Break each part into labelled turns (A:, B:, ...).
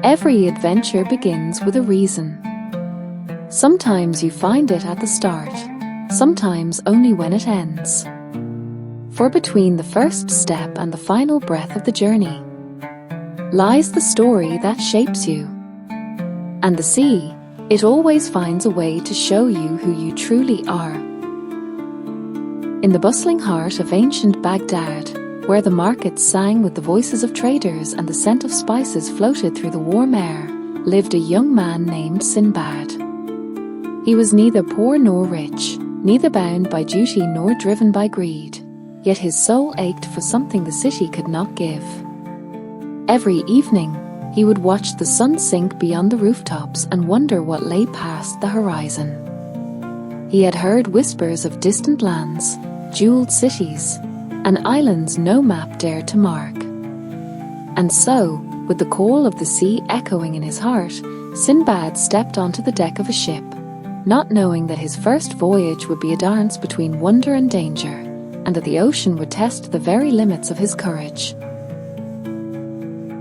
A: Every adventure begins with a reason. Sometimes you find it at the start, sometimes only when it ends. For between the first step and the final breath of the journey lies the story that shapes you. And the sea, it always finds a way to show you who you truly are. In the bustling heart of ancient Baghdad, where the markets sang with the voices of traders and the scent of spices floated through the warm air, lived a young man named Sinbad. He was neither poor nor rich, neither bound by duty nor driven by greed, yet his soul ached for something the city could not give. Every evening, he would watch the sun sink beyond the rooftops and wonder what lay past the horizon. He had heard whispers of distant lands, jeweled cities, and islands no map dared to mark. And so, with the call of the sea echoing in his heart, Sinbad stepped onto the deck of a ship, not knowing that his first voyage would be a dance between wonder and danger, and that the ocean would test the very limits of his courage.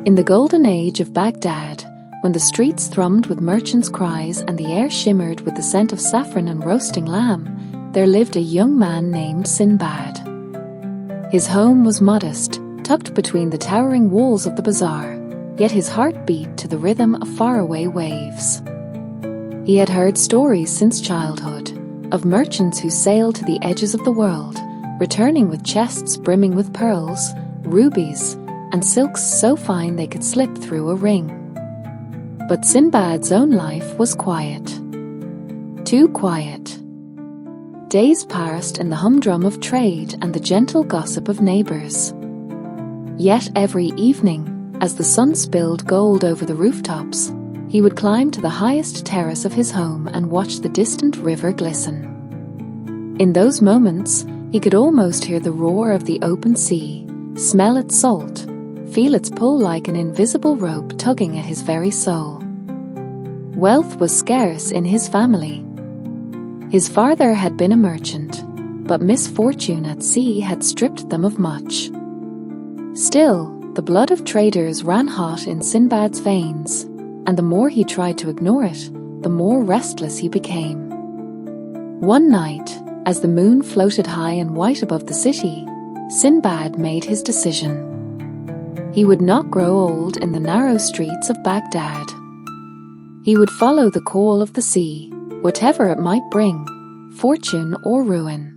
A: In the golden age of Baghdad, when the streets thrummed with merchants' cries and the air shimmered with the scent of saffron and roasting lamb, there lived a young man named Sinbad. His home was modest, tucked between the towering walls of the bazaar, yet his heart beat to the rhythm of faraway waves. He had heard stories since childhood, of merchants who sailed to the edges of the world, returning with chests brimming with pearls, rubies, and silks so fine they could slip through a ring. But Sinbad's own life was quiet. Too quiet. Days passed in the humdrum of trade and the gentle gossip of neighbors. Yet every evening, as the sun spilled gold over the rooftops, he would climb to the highest terrace of his home and watch the distant river glisten. In those moments, he could almost hear the roar of the open sea, smell its salt, feel its pull like an invisible rope tugging at his very soul. Wealth was scarce in his family. His father had been a merchant, but misfortune at sea had stripped them of much. Still, the blood of traders ran hot in Sinbad's veins, and the more he tried to ignore it, the more restless he became. One night, as the moon floated high and white above the city, Sinbad made his decision. He would not grow old in the narrow streets of Baghdad. He would follow the call of the sea, whatever it might bring, fortune or ruin.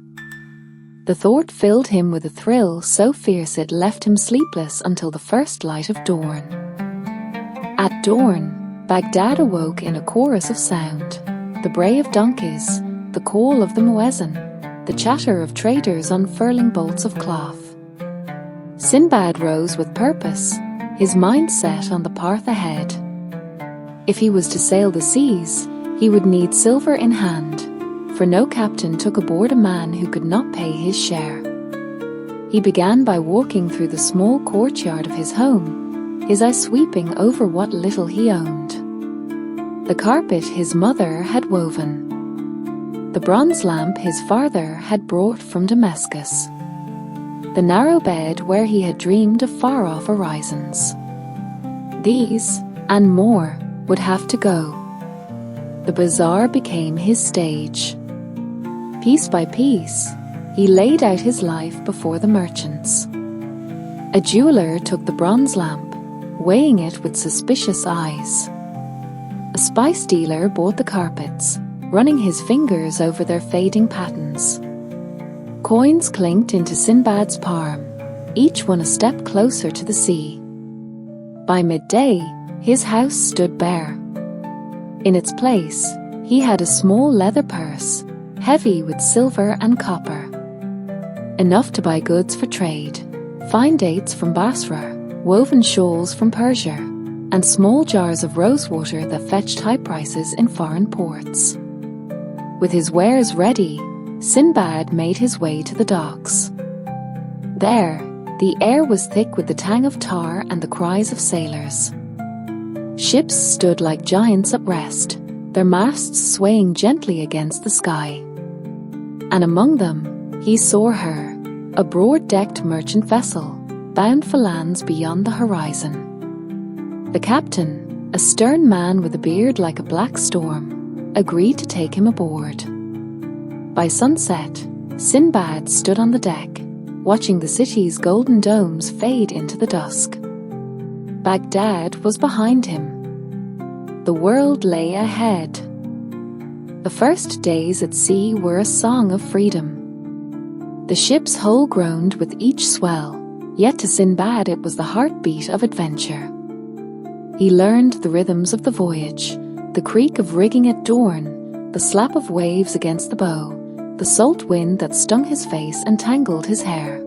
A: The thought filled him with a thrill so fierce it left him sleepless until the first light of dawn. At dawn, Baghdad awoke in a chorus of sound, the bray of donkeys, the call of the muezzin, the chatter of traders unfurling bolts of cloth. Sinbad rose with purpose, his mind set on the path ahead. If he was to sail the seas, he would need silver in hand, for no captain took aboard a man who could not pay his share. He began by walking through the small courtyard of his home, his eyes sweeping over what little he owned. The carpet his mother had woven, the bronze lamp his father had brought from Damascus, the narrow bed where he had dreamed of far-off horizons. These, and more, would have to go. The bazaar became his stage. Piece by piece, he laid out his life before the merchants. A jeweler took the bronze lamp, weighing it with suspicious eyes. A spice dealer bought the carpets, running his fingers over their fading patterns. Coins clinked into Sinbad's palm, each one a step closer to the sea. By midday, his house stood bare. In its place, he had a small leather purse, heavy with silver and copper. Enough to buy goods for trade, fine dates from Basra, woven shawls from Persia, and small jars of rosewater that fetched high prices in foreign ports. With his wares ready, Sinbad made his way to the docks. There, the air was thick with the tang of tar and the cries of sailors. Ships stood like giants at rest, their masts swaying gently against the sky. And among them, he saw her, a broad-decked merchant vessel, bound for lands beyond the horizon. The captain, a stern man with a beard like a black storm, agreed to take him aboard. By sunset, Sinbad stood on the deck, watching the city's golden domes fade into the dusk. Baghdad was behind him. The world lay ahead. The first days at sea were a song of freedom. The ship's hull groaned with each swell, yet to Sinbad it was the heartbeat of adventure. He learned the rhythms of the voyage, the creak of rigging at dawn, the slap of waves against the bow, the salt wind that stung his face and tangled his hair.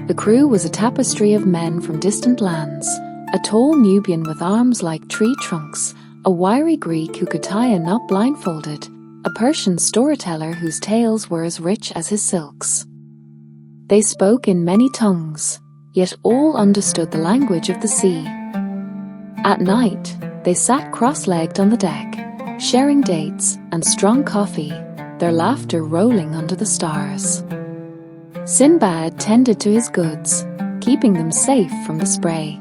A: The crew was a tapestry of men from distant lands, a tall Nubian with arms like tree trunks, a wiry Greek who could tie a knot blindfolded, a Persian storyteller whose tales were as rich as his silks. They spoke in many tongues, yet all understood the language of the sea. At night, they sat cross-legged on the deck, sharing dates and strong coffee, their laughter rolling under the stars. Sinbad tended to his goods, keeping them safe from the spray.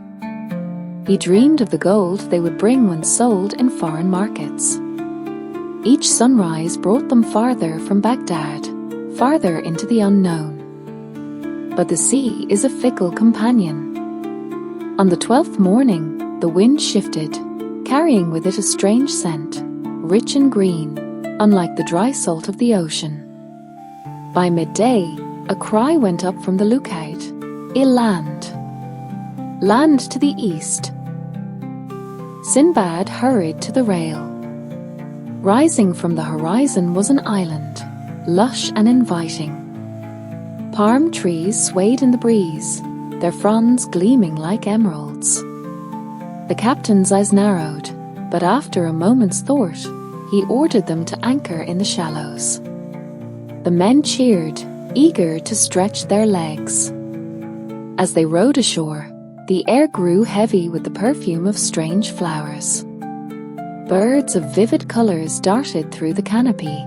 A: He dreamed of the gold they would bring when sold in foreign markets. Each sunrise brought them farther from Baghdad, farther into the unknown. But the sea is a fickle companion. On the 12th morning, the wind shifted, carrying with it a strange scent, rich and green, unlike the dry salt of the ocean. By midday, a cry went up from the lookout, "Land! Land to the east!" Sinbad hurried to the rail. Rising from the horizon was an island, lush and inviting. Palm trees swayed in the breeze, their fronds gleaming like emeralds. The captain's eyes narrowed, but after a moment's thought, he ordered them to anchor in the shallows. The men cheered, eager to stretch their legs. As they rowed ashore, the air grew heavy with the perfume of strange flowers. Birds of vivid colors darted through the canopy.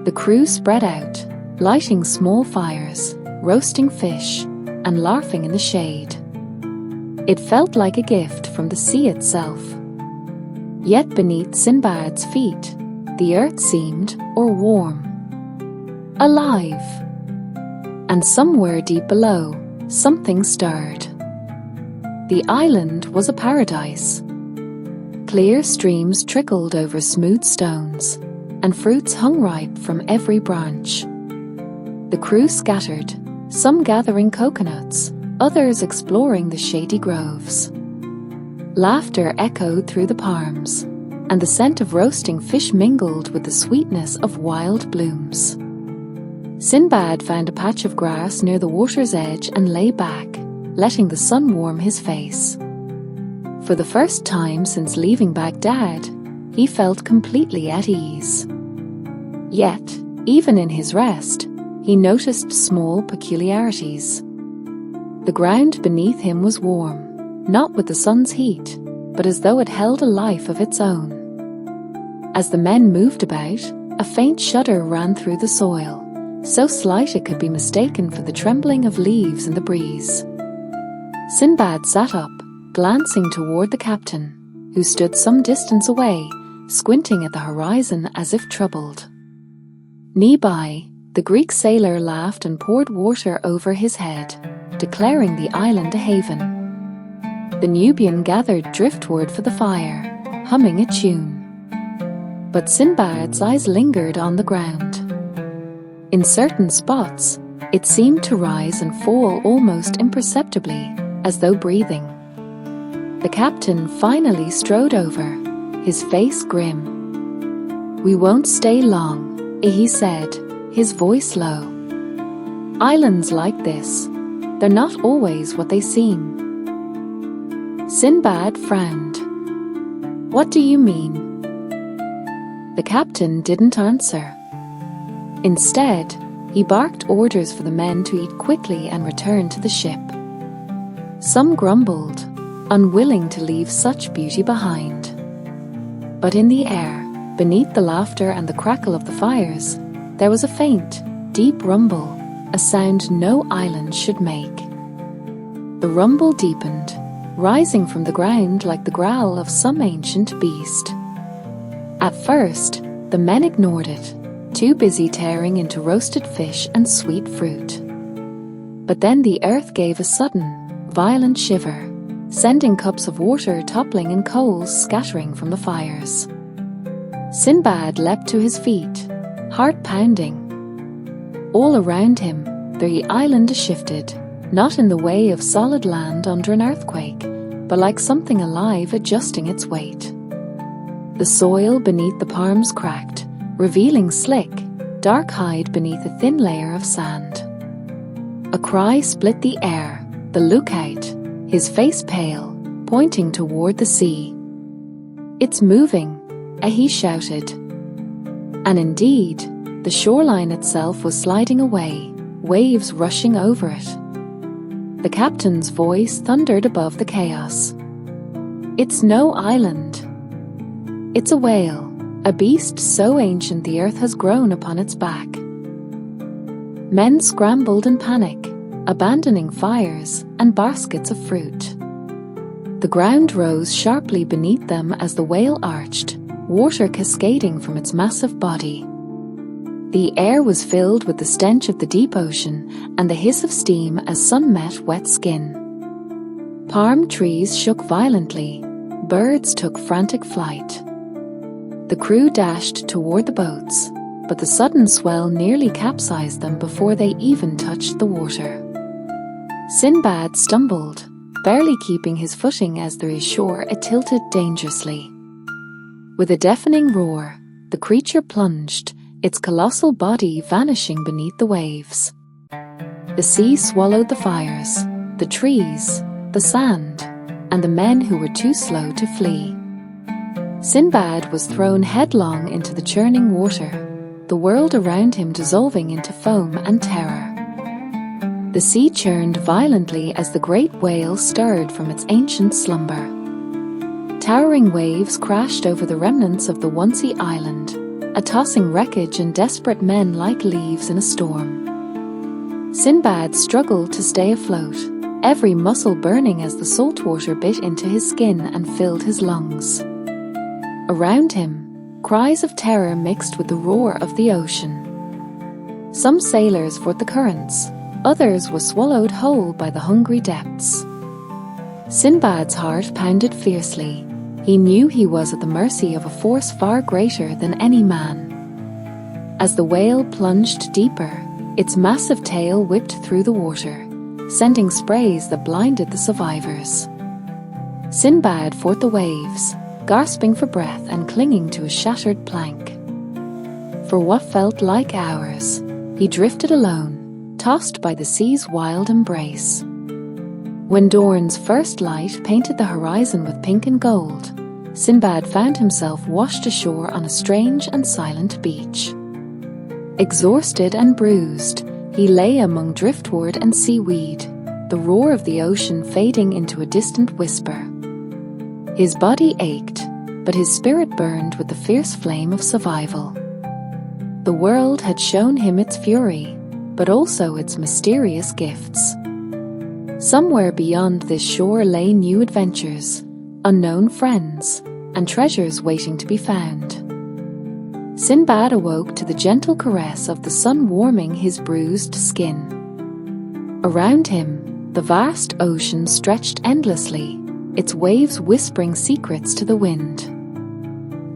A: The crew spread out, lighting small fires, roasting fish, and laughing in the shade. It felt like a gift from the sea itself. Yet beneath Sinbad's feet, the earth seemed, or warm, alive. And somewhere deep below, something stirred. The island was a paradise. Clear streams trickled over smooth stones, and fruits hung ripe from every branch. The crew scattered, some gathering coconuts, others exploring the shady groves. Laughter echoed through the palms, and the scent of roasting fish mingled with the sweetness of wild blooms. Sinbad found a patch of grass near the water's edge and lay back, letting the sun warm his face. For the first time since leaving Baghdad, he felt completely at ease. Yet, even in his rest, he noticed small peculiarities. The ground beneath him was warm, not with the sun's heat, but as though it held a life of its own. As the men moved about, a faint shudder ran through the soil, so slight it could be mistaken for the trembling of leaves in the breeze. Sinbad sat up, glancing toward the captain, who stood some distance away, squinting at the horizon as if troubled. Nearby, the Greek sailor laughed and poured water over his head, declaring the island a haven. The Nubian gathered driftwood for the fire, humming a tune. But Sinbad's eyes lingered on the ground. In certain spots, it seemed to rise and fall almost imperceptibly, as though breathing. The captain finally strode over, his face grim. "We won't stay long," he said, his voice low. "Islands like this, they're not always what they seem." Sinbad frowned. "What do you mean?" The captain didn't answer. Instead, he barked orders for the men to eat quickly and return to the ship. Some grumbled, unwilling to leave such beauty behind. But in the air, beneath the laughter and the crackle of the fires, there was a faint, deep rumble, a sound no island should make. The rumble deepened, rising from the ground like the growl of some ancient beast. At first, the men ignored it, too busy tearing into roasted fish and sweet fruit. But then the earth gave a sudden, violent shiver, sending cups of water toppling and coals scattering from the fires. Sinbad leapt to his feet, heart pounding. All around him, the island shifted, not in the way of solid land under an earthquake, but like something alive adjusting its weight. The soil beneath the palms cracked, revealing slick, dark hide beneath a thin layer of sand. A cry split the air, the lookout, his face pale, pointing toward the sea. "It's moving," he shouted. And indeed, the shoreline itself was sliding away, waves rushing over it. The captain's voice thundered above the chaos. "It's no island. It's a whale, a beast so ancient the earth has grown upon its back." Men scrambled in panic, abandoning fires and baskets of fruit. The ground rose sharply beneath them as the whale arched, water cascading from its massive body. The air was filled with the stench of the deep ocean and the hiss of steam as sun met wet skin. Palm trees shook violently, birds took frantic flight. The crew dashed toward the boats, but the sudden swell nearly capsized them before they even touched the water. Sinbad stumbled, barely keeping his footing as the shore tilted dangerously. With a deafening roar, the creature plunged, its colossal body vanishing beneath the waves. The sea swallowed the fires, the trees, the sand, and the men who were too slow to flee. Sinbad was thrown headlong into the churning water, the world around him dissolving into foam and terror. The sea churned violently as the great whale stirred from its ancient slumber. Towering waves crashed over the remnants of the once-y island, a tossing wreckage and desperate men like leaves in a storm. Sinbad struggled to stay afloat, every muscle burning as the salt water bit into his skin and filled his lungs. Around him, cries of terror mixed with the roar of the ocean. Some sailors fought the currents, others were swallowed whole by the hungry depths. Sinbad's heart pounded fiercely. He knew he was at the mercy of a force far greater than any man. As the whale plunged deeper, its massive tail whipped through the water, sending sprays that blinded the survivors. Sinbad fought the waves, gasping for breath and clinging to a shattered plank. For what felt like hours, he drifted alone, tossed by the sea's wild embrace. When dawn's first light painted the horizon with pink and gold, Sinbad found himself washed ashore on a strange and silent beach. Exhausted and bruised, he lay among driftwood and seaweed, the roar of the ocean fading into a distant whisper. His body ached, but his spirit burned with the fierce flame of survival. The world had shown him its fury, but also its mysterious gifts. Somewhere beyond this shore lay new adventures, unknown friends, and treasures waiting to be found. Sinbad awoke to the gentle caress of the sun warming his bruised skin. Around him, the vast ocean stretched endlessly, its waves whispering secrets to the wind.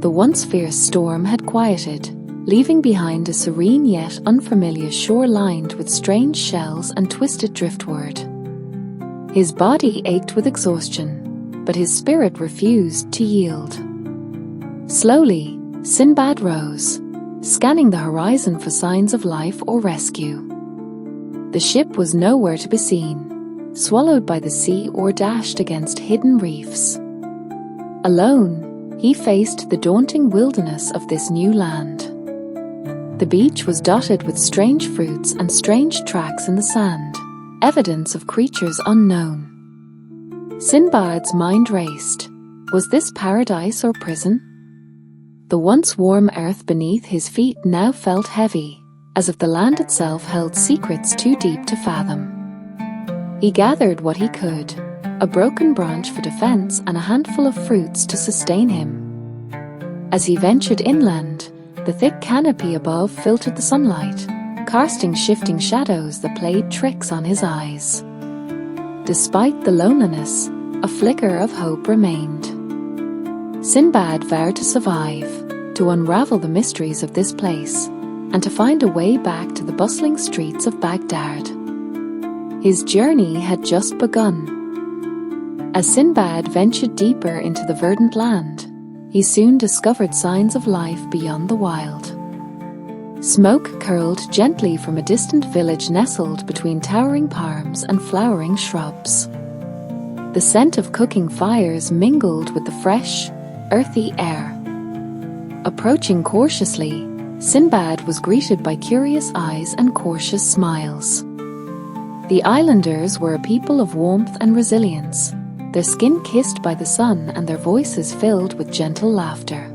A: The once fierce storm had quieted, leaving behind a serene yet unfamiliar shore lined with strange shells and twisted driftwood. His body ached with exhaustion, but his spirit refused to yield. Slowly, Sinbad rose, scanning the horizon for signs of life or rescue. The ship was nowhere to be seen, swallowed by the sea or dashed against hidden reefs. Alone, he faced the daunting wilderness of this new land. The beach was dotted with strange fruits and strange tracks in the sand, evidence of creatures unknown. Sinbad's mind raced. Was this paradise or prison? The once warm earth beneath his feet now felt heavy, as if the land itself held secrets too deep to fathom. He gathered what he could: a broken branch for defense and a handful of fruits to sustain him. As he ventured inland, the thick canopy above filtered the sunlight, casting shifting shadows that played tricks on his eyes. Despite the loneliness, a flicker of hope remained. Sinbad vowed to survive, to unravel the mysteries of this place, and to find a way back to the bustling streets of Baghdad. His journey had just begun. As Sinbad ventured deeper into the verdant land, he soon discovered signs of life beyond the wild. Smoke curled gently from a distant village nestled between towering palms and flowering shrubs. The scent of cooking fires mingled with the fresh, earthy air. Approaching cautiously, Sinbad was greeted by curious eyes and cautious smiles. The islanders were a people of warmth and resilience, their skin kissed by the sun and their voices filled with gentle laughter.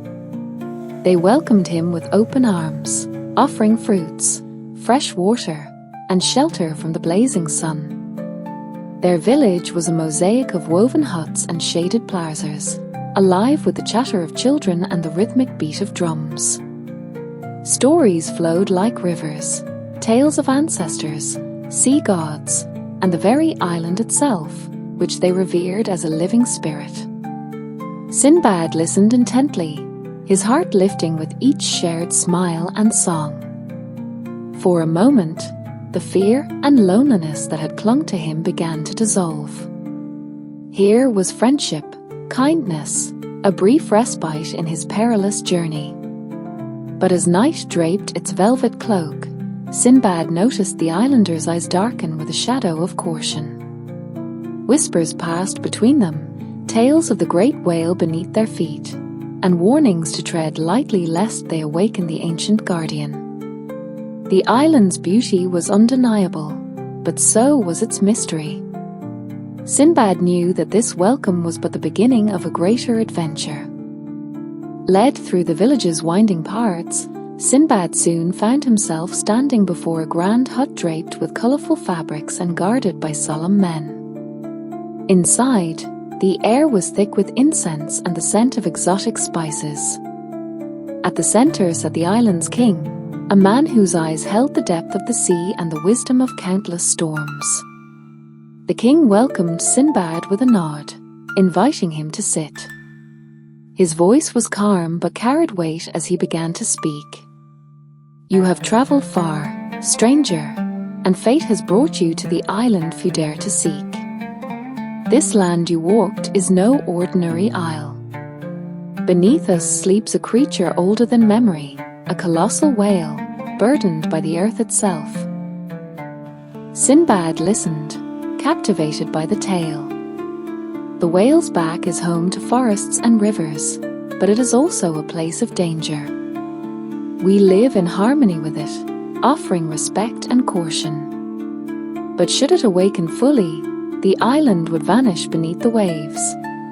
A: They welcomed him with open arms, offering fruits, fresh water, and shelter from the blazing sun. Their village was a mosaic of woven huts and shaded plazas, alive with the chatter of children and the rhythmic beat of drums. Stories flowed like rivers, tales of ancestors, sea gods, and the very island itself, which they revered as a living spirit. Sinbad listened intently, his heart lifting with each shared smile and song. For a moment, the fear and loneliness that had clung to him began to dissolve. Here was friendship, kindness, a brief respite in his perilous journey. But as night draped its velvet cloak, Sinbad noticed the islanders' eyes darken with a shadow of caution. Whispers passed between them, tales of the great whale beneath their feet, and warnings to tread lightly lest they awaken the ancient guardian. The island's beauty was undeniable, but so was its mystery. Sinbad knew that this welcome was but the beginning of a greater adventure. Led through the village's winding paths, Sinbad soon found himself standing before a grand hut draped with colourful fabrics and guarded by solemn men. Inside, the air was thick with incense and the scent of exotic spices. At the centre sat the island's king, a man whose eyes held the depth of the sea and the wisdom of countless storms. The king welcomed Sinbad with a nod, inviting him to sit. His voice was calm but carried weight as he began to speak. "You have travelled far, stranger, and fate has brought you to the island few dare to seek. This land you walked is no ordinary isle. Beneath us sleeps a creature older than memory, a colossal whale, burdened by the earth itself." Sinbad listened, captivated by the tale. The whale's back is home to forests and rivers, but it is also a place of danger. We live in harmony with it, offering respect and caution. But should it awaken fully, the island would vanish beneath the waves,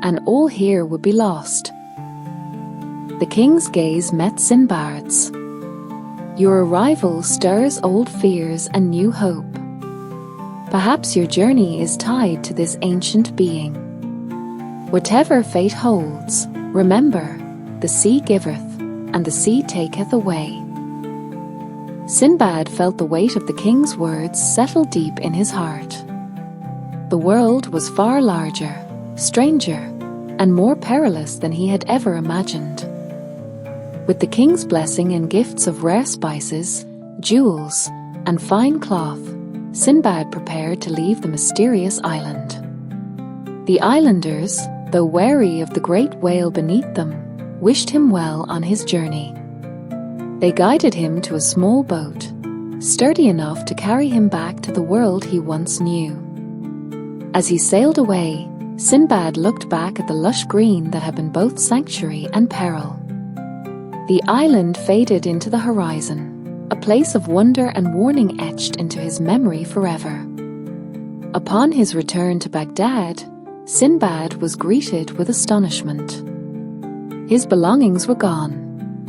A: and all here would be lost. The king's gaze met Sinbad's. Your arrival stirs old fears and new hope. Perhaps your journey is tied to this ancient being. Whatever fate holds, remember, the sea giveth, and the sea taketh away. Sinbad felt the weight of the king's words settle deep in his heart. The world was far larger, stranger, and more perilous than he had ever imagined. With the king's blessing and gifts of rare spices, jewels, and fine cloth, Sinbad prepared to leave the mysterious island. The islanders, though wary of the great whale beneath them, wished him well on his journey. They guided him to a small boat, sturdy enough to carry him back to the world he once knew. As he sailed away, Sinbad looked back at the lush green that had been both sanctuary and peril. The island faded into the horizon, a place of wonder and warning etched into his memory forever. Upon his return to Baghdad, Sinbad was greeted with astonishment. His belongings were gone,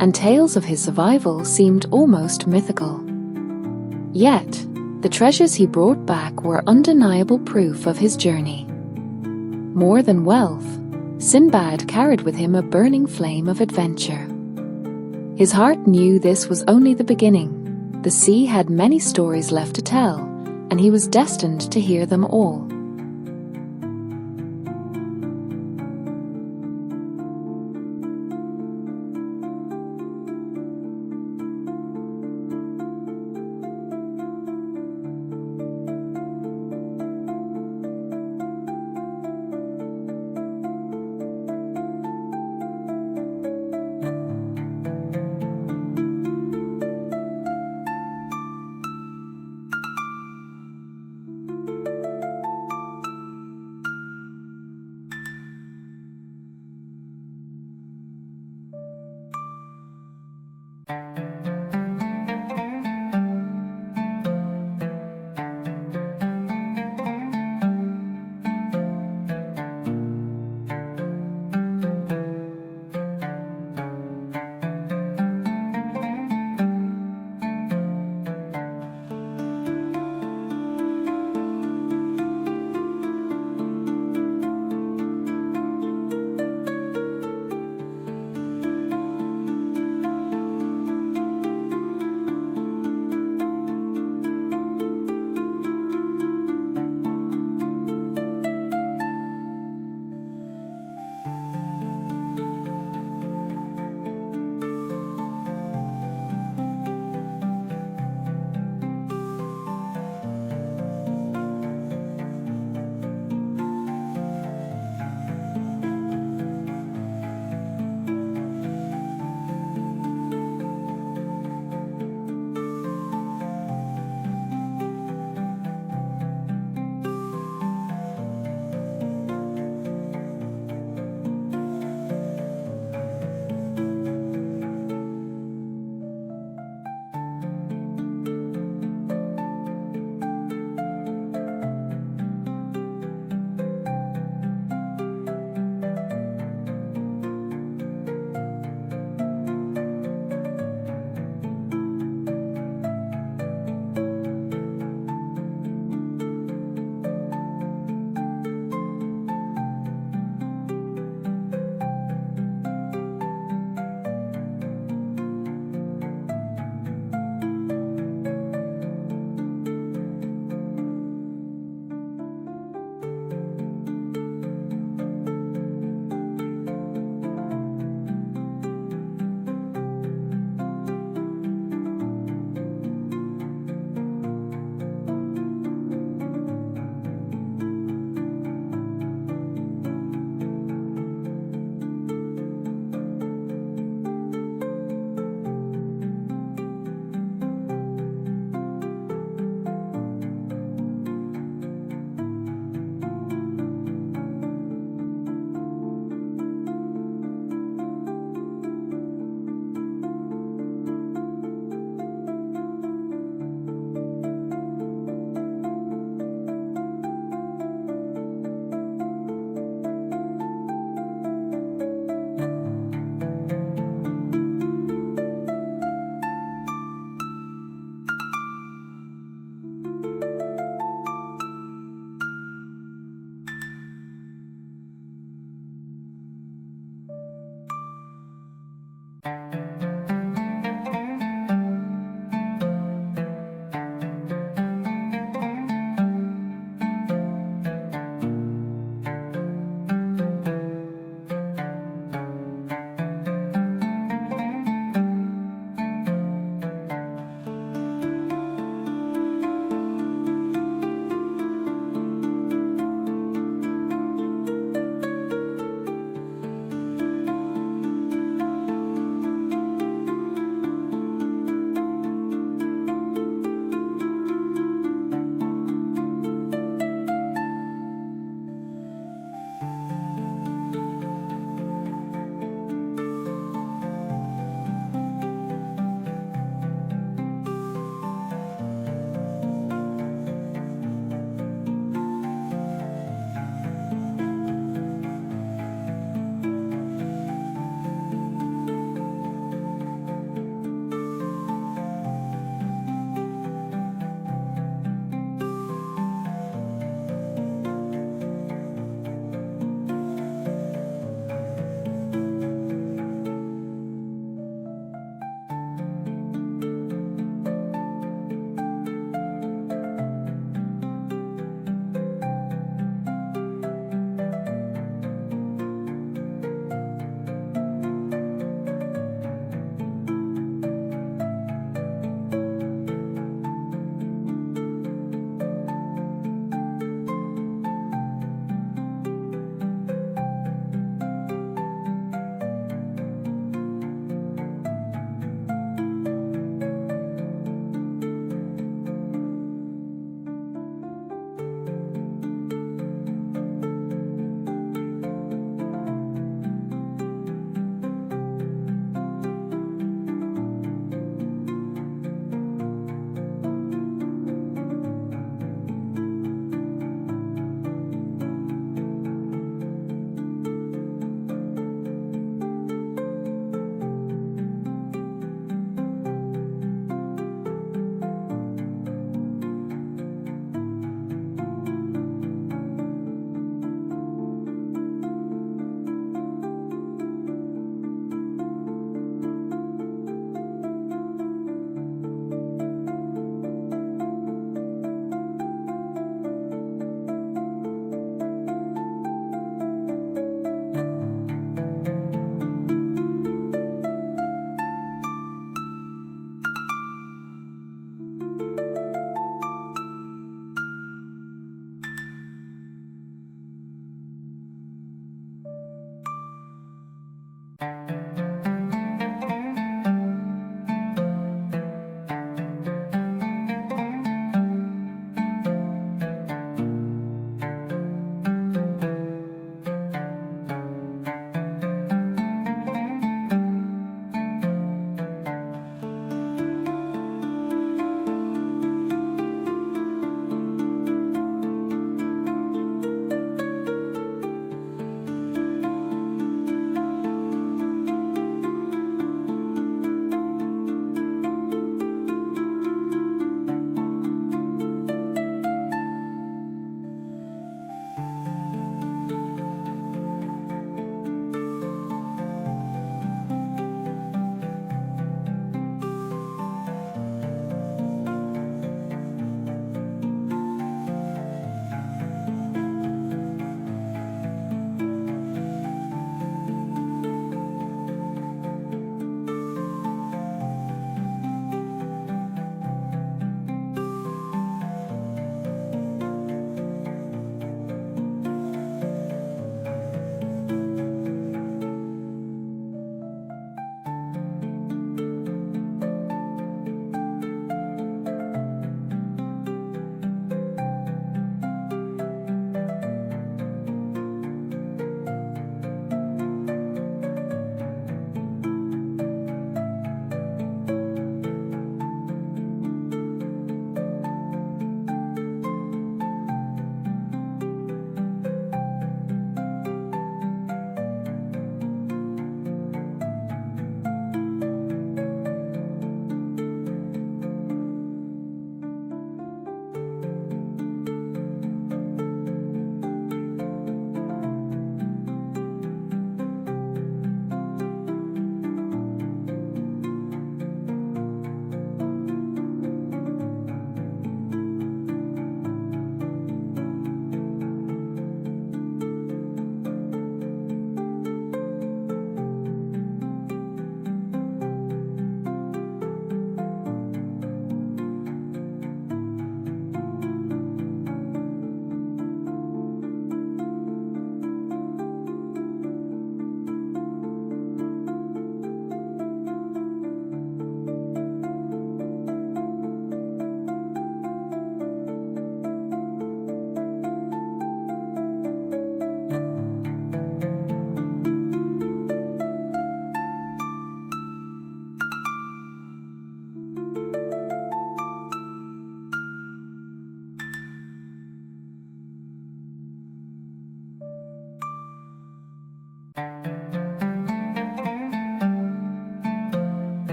A: and tales of his survival seemed almost mythical. Yet, the treasures he brought back were undeniable proof of his journey. More than wealth, Sinbad carried with him a burning flame of adventure. His heart knew this was only the beginning. The sea had many stories left to tell, and he was destined to hear them all.